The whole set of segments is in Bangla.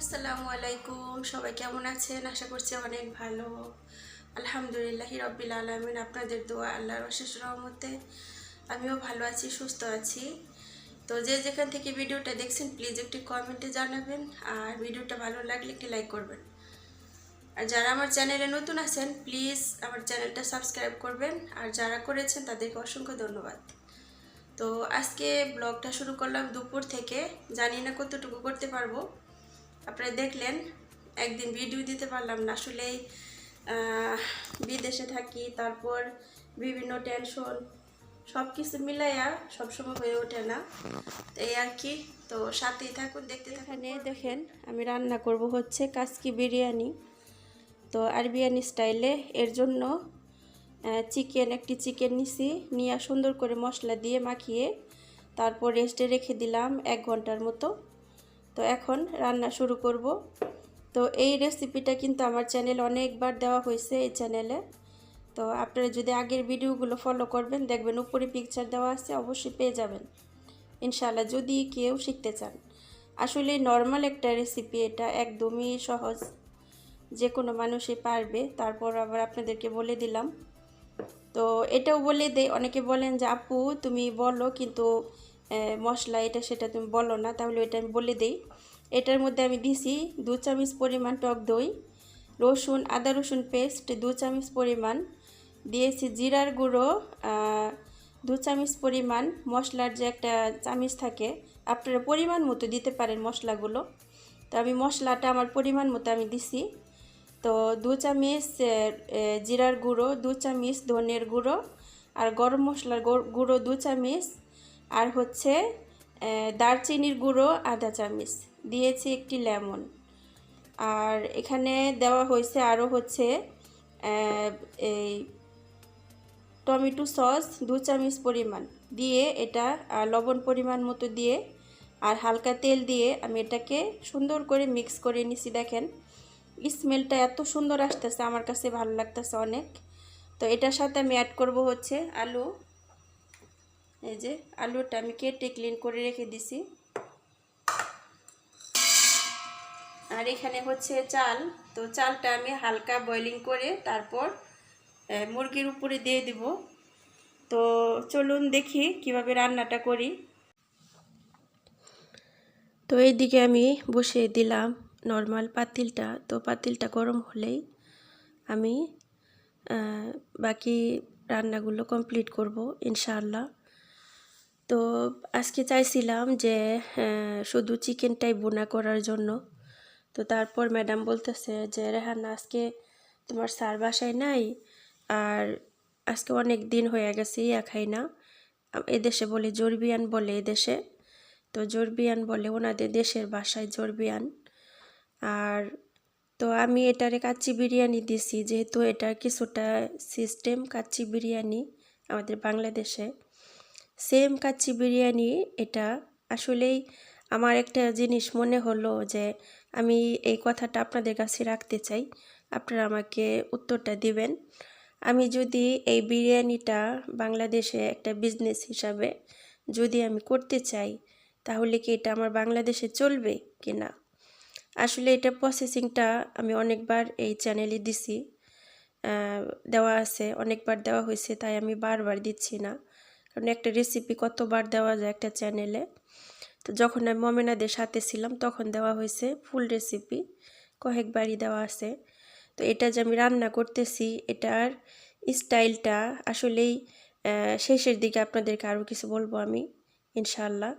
আসসালামু আলাইকুম, সবাই কেমন আছেন? আশা করছি অনেক ভালো। আলহামদুলিল্লাহি রব্বিল আলামিন, আপনাদের দোয়া আল্লাহর অশেষ রহমতে আমিও ভালো আছি, সুস্থ আছি। তো যে যেখান থেকে ভিডিওটা দেখছেন প্লিজ একটি কমেন্টে জানাবেন, আর ভিডিওটা ভালো লাগলে একটি লাইক করবেন। আর যারা আমার চ্যানেলে নতুন আছেন প্লিজ আমার চ্যানেলটা সাবস্ক্রাইব করবেন, আর যারা করেছেন তাদেরকে অসংখ্য ধন্যবাদ। তো আজকে ব্লগটা শুরু করলাম দুপুর থেকে, জানি না কতটুকু করতে পারবো। আপনারা দেখলেন একদিন ভিডিও দিতে পারলাম না, আসলেই বিদেশে থাকি, তারপর বিভিন্ন টেনশন সব কিছু মিলাইয়া সবসময় হয়ে ওঠে না, এই আর কি। তো সাথেই থাকুন, দেখতে থাকুন। এখানে দেখেন আমি রান্না করব হচ্ছে কাসকি বিরিয়ানি, তো আরবিয়ানি স্টাইলে। এর জন্য একটি চিকেন নিছি, নিয়ে সুন্দর করে মশলা দিয়ে মাখিয়ে তারপর রেস্টে রেখে দিলাম 1 ঘন্টার মতো। তো এখন রান্না শুরু করব। তো এই রেসিপিটা কিন্তু আমার চ্যানেলে অনেকবার দেওয়া হয়েছে এই চ্যানেলে। তো আপনারা যদি আগের ভিডিওগুলো ফলো করবেন দেখবেন উপরে পিকচার দেওয়া আছে, অবশ্যই পেয়ে যাবেন ইনশাআল্লাহ, যদি কেউ শিখতে চান। আসলে নর্মাল একটা রেসিপি, এটা একদমই সহজ, যে কোনো মানুষই পারবে। তারপর আবার আপনাদেরকে বলে দিলাম। তো এটাও বলে দেই, অনেকে বলেন যে আপু তুমি বলো কিন্তু মশলা এটা সেটা তুমি বলো না, তাহলে এটা আমি বলে দেই। এটার মধ্যে আমি দিছি 2 চামচ পরিমাণ টক দই, আদা রসুন পেস্ট 2 চামচ পরিমাণ, দিয়েছি জিরার গুঁড়ো 2 চামচ পরিমাণ। মশলার যে একটা চামচ থাকে, আপনারা পরিমাণ মতো দিতে পারেন মশলাগুলো। তো আমি মশলাটা আমার পরিমাণ মতো আমি দিছি। তো 2 চামচ জিরার গুঁড়ো, 2 চামচ ধনের গুঁড়ো, আর গরম মশলার গুঁড়ো 2 চামচ, আর হচ্ছে দারচিনির গুঁড়ো আধা চামচ, দিয়েছি একটি লেমন। আর এখানে দেওয়া হয়েছে আরও হচ্ছে এই টমেটো সস 2 চামচ পরিমাণ দিয়ে, এটা লবণ পরিমাণ মতো দিয়ে আর হালকা তেল দিয়ে আমি এটাকে সুন্দর করে মিক্স করে নিছি। দেখেন স্মেলটা এত সুন্দর আসতেছে, আমার কাছে ভালো লাগতেছে অনেক। তো এটার সাথে আমি অ্যাড করব হচ্ছে আলু। এই যে আলুটা আমি কেটে ক্লিন করে রেখে দিছি। আর এখানে হচ্ছে চাল, তো চালটা আমি হালকা বয়লিং করে তারপর মুরগির উপরে দিয়ে দিব। তো চলুন দেখি কিভাবে রান্নাটা করি। তো এইদিকে আমি বসিয়ে দিলাম নর্মাল পাতিলটা। তো পাতিলটা গরম হলেই আমি বাকি রান্নাগুলো কমপ্লিট করব ইনশাআল্লাহ। তো আজকে চাইছিলাম যে শুধু চিকেনটাই বোনা করার জন্য। তো তারপর ম্যাডাম বলতেছে যে রেহানা আজকে তোমার স্যার বাসায় নাই, আর আজকে অনেক দিন হয়ে গেছে খাই না। এদেশে বলে জর্বিয়ান বলে এদেশে, তো জর্বিয়ান বলে ওনাদের দেশের ভাষায় জর্বিয়ান। আর তো আমি এটারে কাচ্চি বিরিয়ানি দিছি, যেহেতু এটার কিছুটা সিস্টেম কাচ্চি বিরিয়ানি আমাদের বাংলাদেশে সেম কাচ্চি বিরিয়ানি। এটা আসলেই আমার একটা জিনিস মনে হলো যে আমি এই কথাটা আপনাদের কাছে রাখতে চাই, আপনারা আমাকে উত্তরটা দিবেন। আমি যদি এই বিরিয়ানিটা বাংলাদেশে একটা বিজনেস হিসাবে যদি আমি করতে চাই, তাহলে কি এটা আমার বাংলাদেশে চলবে কি না? আসলে এটা প্রসেসিংটা আমি অনেকবার এই চ্যানেলে দিছি, দেওয়া আছে, অনেকবার দেওয়া হয়েছে, তাই আমি বারবার দিচ্ছি না, কারণ একটা রেসিপি কতবার দেওয়া যায় একটা চ্যানেলে। তো যখন আমি মমেনাদের সাথে ছিলাম তখন দেওয়া হয়েছে ফুল রেসিপি, কয়েকবারই দেওয়া আছে। তো এটা যে আমি রান্না করতেছি এটার স্টাইলটা আসলেই শেষের দিকে আপনাদেরকে আরও কিছু বলবো আমি ইনশাআল্লাহ।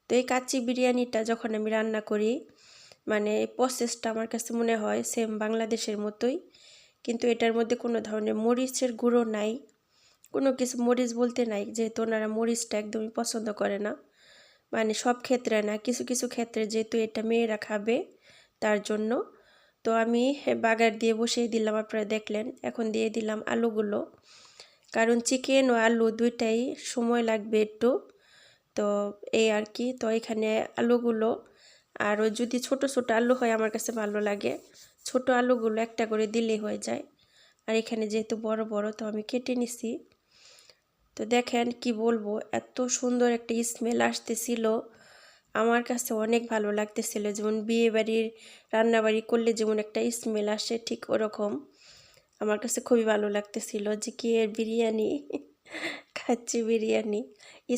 তো এই কাচ্চি বিরিয়ানিটা যখন আমি রান্না করি, মানে প্রসেসটা আমার কাছে মনে হয় সেম বাংলাদেশের মতোই, কিন্তু এটার মধ্যে কোনো ধরনের মরিচের গুঁড়ো নাই, কোনো কিছু মরিচ বলতে নাই, যেহেতু ওনারা মরিচটা একদমই পছন্দ করে না। মানে সব ক্ষেত্রে না, কিছু কিছু ক্ষেত্রে যেহেতু এটা মেয়েরা খাবে তার জন্য। তো আমি বাগার দিয়ে বসিয়ে দিলাম, আপনারা দেখলেন। এখন দিয়ে দিলাম আলুগুলো, কারণ চিকেন ও আলু দুইটাই সময় লাগবে একটু, তো এই আর কি। তো এখানে আলুগুলো, আরও যদি ছোট ছোট আলু হয় আমার কাছে ভালো লাগে, ছোট আলুগুলো একটা করে দিলেই হয়ে যায়। আর এখানে যেহেতু বড় বড়, তো আমি কেটে নিছি। তো দেখেন কি বলবো, এত সুন্দর একটা স্মেল আসতেছিল, আমার কাছে অনেক ভালো লাগতেছিল, যেমন বিয়ে বাড়ির রান্নাবাড়ি করলে যেমন একটা স্মেল আসে ঠিক ওরকম আমার কাছে খুবই ভালো লাগতেছিল যে কি এর বিরিয়ানি খাচ্ছি বিরিয়ানি,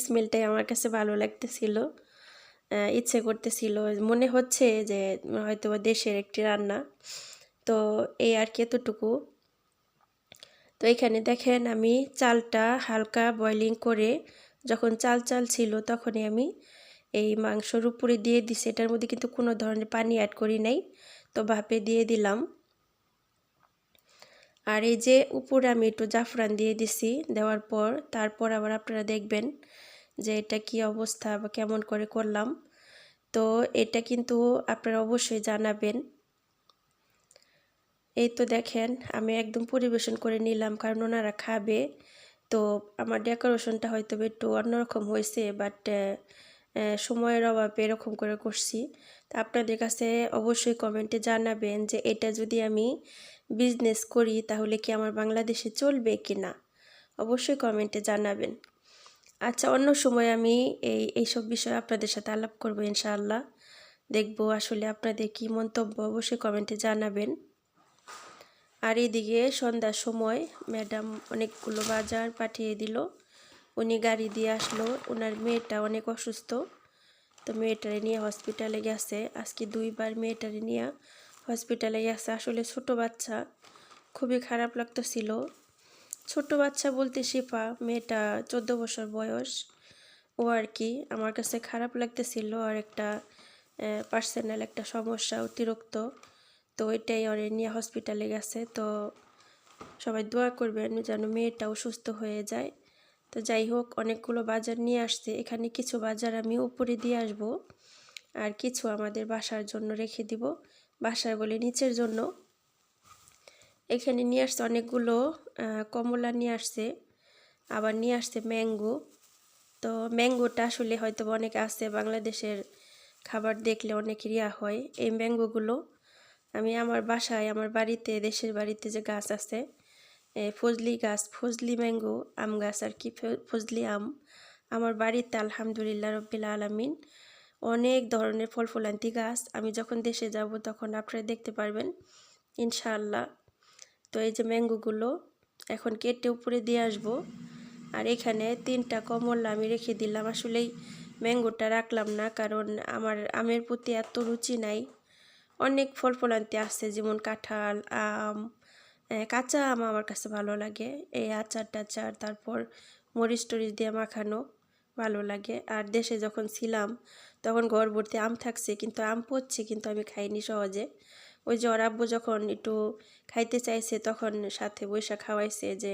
স্মেলটাই আমার কাছে ভালো লাগতেছিল। ইচ্ছে করতেছিল, মনে হচ্ছে যে হয়তো দেশের একটি রান্না। তো এই আর কি এতটুকু। তো এখানে দেখেন আমি চালটা হালকা বয়লিং করে যখন চাল চাল ছিল তখনই আমি এই মাংসর উপরে দিয়ে দিছি। এটার মধ্যে কিন্তু কোনো ধরনের পানি অ্যাড করি নাই, তো ভাপে দিয়ে দিলাম। আর এই যে উপরে আমি একটু জাফরান দিয়ে দিছি, দেওয়ার পর তারপর আবার আপনারা দেখবেন যে এটা কি অবস্থা বা কেমন করে করলাম। তো এটা কিন্তু আপনারা অবশ্যই জানাবেন। এই তো দেখেন আমি একদম পরিবেশন করে নিলাম, কারণ ওনারা খাবে। তো আমার ডেকোরেশনটা হয়তো একটু অন্যরকম হয়েছে, বাট সময়ের অভাবে এরকম করে করছি। তা আপনাদের কাছে অবশ্যই কমেন্টে জানাবেন যে এটা যদি আমি বিজনেস করি তাহলে কি আমার বাংলাদেশে চলবে কি না, অবশ্যই কমেন্টে জানাবেন। আচ্ছা, অন্য সময় আমি এইসব বিষয়ে আপনাদের সাথে আলাপ করবো ইনশাআল্লাহ। দেখব আসলে আপনাদের কি মন্তব্য, অবশ্যই কমেন্টে জানাবেন। আর এদিকে সন্ধ্যার সময় ম্যাডাম অনেকগুলো বাজার পাঠিয়ে দিল, উনি গাড়ি দিয়ে আসলো। ওনার মেয়েটা অনেক অসুস্থ, তো মেয়েটারে নিয়ে হসপিটালে গেছে। আজকে 2বার মেয়েটারে নিয়ে হসপিটালে গেছে। আসলে ছোট বাচ্চা, খুবই খারাপ লাগতেছিল। ছোট বাচ্চা বলতে শিফা, মেয়েটা 14 বছর বয়স। ও আর কি আমার কাছে খারাপ লাগতেছিল। আর একটা পার্সোনাল একটা সমস্যা, অতিরিক্ত, তো এটাই ওরে নিয়ে হসপিটালে গেছে। তো সবাই দোয়া করবেন যেন মেয়েটাও সুস্থ হয়ে যায়। তো যাই হোক, অনেকগুলো বাজার নিয়ে আসছে। এখানে কিছু বাজার আমি উপরে দিয়ে আসব, আর কিছু আমাদের বাসার জন্য রেখে দিব। বাসার বলে নিচের জন্য। এখানে নিয়ে আসছে অনেকগুলো কমলা নিয়ে আসছে, আবার নিয়ে আসছে ম্যাঙ্গো। তো ম্যাঙ্গোটা আসলে হয়তো অনেক আছে, বাংলাদেশের খাবার দেখলে অনেক রিয়া হয়। এই ম্যাঙ্গোগুলো আমি আমার বাসায়, আমার বাড়িতে, দেশের বাড়িতে যে গাছ আছে ফজলি গাছ, ফজলি ম্যাঙ্গো আম গাছ আর কি, ফজলি আম আমার বাড়িতে আলহামদুলিল্লাহ রব্বিল আলামিন অনেক ধরনের ফল ফলান্তি গাছ। আমি যখন দেশে যাব তখন আপনারা দেখতে পারবেন ইনশাআল্লাহ। তো এই যে ম্যাঙ্গোগুলো এখন কেটে উপরে দিয়ে আসবো। আর এখানে 3টা কমলা আমি রেখে দিলাম। আসলেই ম্যাঙ্গোটা রাখলাম না, কারণ আমার আমের প্রতি এত রুচি নাই। অনেক ফল ফলান্তি আছে, যেমন কাঁঠাল, আম, কাঁচা আম আমার কাছে ভালো লাগে। এই আচার টাচার, তারপর মরিচ টরিচ দিয়ে মাখানো ভালো লাগে। আর দেশে যখন ছিলাম তখন ঘর ভর্তি আম থাকছে, কিন্তু আম পড়ছে, কিন্তু আমি খাইনি সহজে। ওই যে ওর আব্বু যখন একটু খাইতে চাইছে তখন সাথে বৈশা খাওয়াইছে যে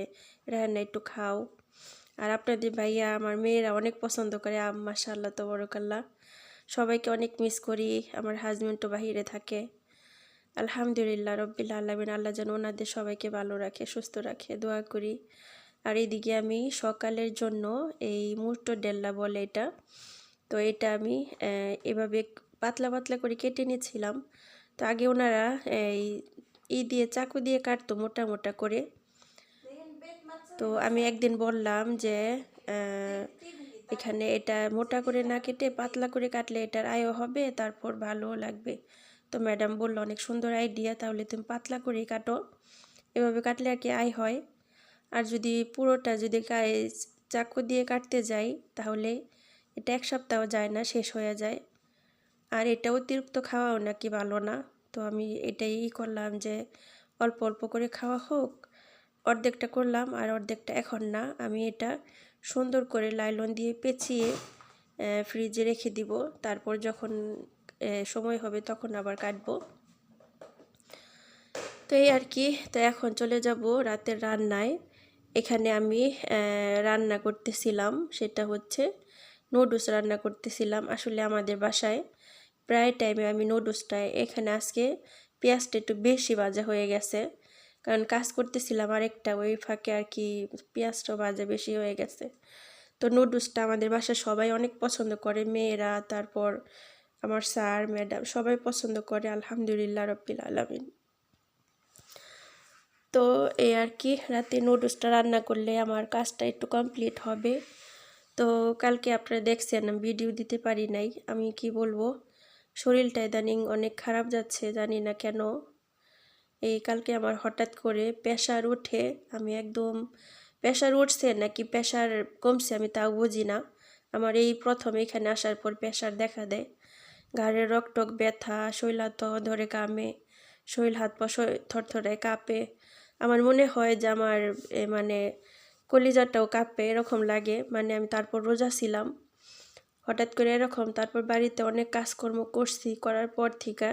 রান্না একটু খাও। আর আপনাদের ভাইয়া, আমার মেয়েরা অনেক পছন্দ করে আম, মাশাআল্লাহ তাবারাকাল্লাহ। সবাইকে অনেক মিস করি, আমার হাজব্যান্ডও বাহিরে থাকে। আলহামদুলিল্লাহ রব্বিল আলামিন, আল্লাহ যেন ওনাদের সবাইকে ভালো রাখে, সুস্থ রাখে, দোয়া করি। আর এইদিকে আমি সকালের জন্য এই মুরটো ডেল্লা বলে এটা, তো এটা আমি এভাবে পাতলা পাতলা করে কেটে নিয়েছিলাম। তো আগে ওনারা দিয়ে চাকু দিয়ে কাটতো মোটা মোটা করে। তো আমি একদিন বললাম যে এখানে এটা মোটা করে না কেটে পাতলা করে কাটলে এটার আয়ও হবে, তারপর ভালোও লাগবে। তো ম্যাডাম বললো অনেক সুন্দর আইডিয়া, তাহলে তুমি পাতলা করেই কাটো, এভাবে কাটলে আর কি আয় হয়। আর যদি পুরোটা যদি চাকু দিয়ে কাটতে যাই তাহলে এটা 1 সপ্তাহ যায় না, শেষ হয়ে যায়। আর এটা অতিরিক্ত খাওয়াও নাকি ভালো না। তো আমি এটাই করলাম যে অল্প অল্প করে খাওয়া হোক, অর্ধেকটা করলাম আর অর্ধেকটা এখন না, আমি এটা সুন্দর করে লাইলন দিয়ে পেঁচিয়ে ফ্রিজে রেখে দিব। তারপর যখন সময় হবে তখন আবার কাটবো। তো এই আর কি। তো এখন চলে যাব রাতের রান্নায়। এখানে আমি রান্না করতেছিলাম, সেটা হচ্ছে নুডলস রান্না করতেছিলাম। আসলে আমাদের বাসায় প্রায় টাইমে আমি নুডলসটা, এখানে আজকে পেঁয়াজটা একটু বেশি ভাজা হয়ে গেছে, কারণ কাজ করতেছিলাম আরেকটা, ওই ফাঁকে আর কি পেঁয়াজটাও ভাজা বেশি হয়ে গেছে। তো নুডলসটা আমাদের বাসায় সবাই অনেক পছন্দ করে, মেয়েরা, তারপর আমার স্যার ম্যাডাম সবাই পছন্দ করে আলহামদুলিল্লাহ রব্বিল আলামিন। তো এই আর কি, রাতে নুডলসটা রান্না করলে আমার কাজটা একটু কমপ্লিট হবে। তো তো কালকে আপনারা দেখছেন আমি ভিডিও দিতে পারি নাই। আমি কি বলবো, শরীরটা ইদানিং অনেক খারাপ যাচ্ছে, জানি না কেন। এই কালকে আমার হঠাৎ করে প্রেশার উঠে, আমি একদম প্রেশার উঠছে নাকি প্রেশার কমছে আমি তাও বুঝি না। আমার এই প্রথম এখানে আসার পর প্রেশার দেখা দেয়। ঘাড়ের রকটক ব্যথা, শৈলাত ধরে কামে, শরীর হাত পা থরথরায় কাঁপে। আমার মনে হয় যে আমার মানে কলিজাটাও কাঁপে, এরকম লাগে। মানে আমি তারপর রোজা ছিলাম, হঠাৎ করে এরকম। তারপর বাড়িতে অনেক কাজকর্ম করছি, করার পর থেকে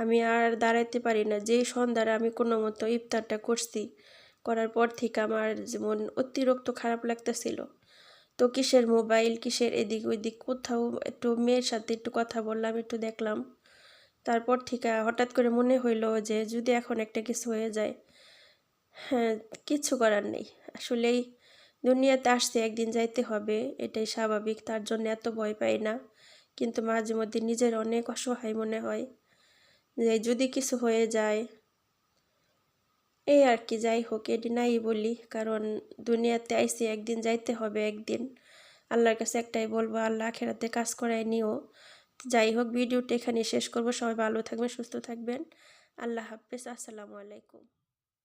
আমি আর দাঁড়াইতে পারি না। যেই সন্ধ্যারে আমি কোনো মতো ইফতারটা করছি, করার পর থেকে আমার যেমন অতিরিক্ত খারাপ লাগতেছিল। তো কিসের মোবাইল, কিসের এদিক ওইদিক, কোথাও একটু মেয়ের সাথে একটু কথা বললাম, একটু দেখলাম। তারপর থেকে হঠাৎ করে মনে হইলো যে যদি এখন একটা কিছু হয়ে যায়, হ্যাঁ, কিচ্ছু করার নেই। আসলেই দুনিয়াতে আসতে একদিন যাইতে হবে, এটাই স্বাভাবিক। তার জন্য এত ভয় পাই না, কিন্তু মাঝে মধ্যে নিজের অনেক অসহায় মনে হয় যে যদি কিছু হয়ে যায়। এই আর কি, যাই হোক, এটি নাই বলি, কারণ দুনিয়াতে আইসি একদিন যাইতে হবে একদিন। আল্লাহর কাছে একটাই বলবো, আল্লাহ আখেরাতে কাজ করায় নিও। যাই হোক, ভিডিওটা এখানে শেষ করবো। সবাই ভালো থাকবেন, সুস্থ থাকবেন। আল্লাহ হাফেজ, আসসালামু আলাইকুম।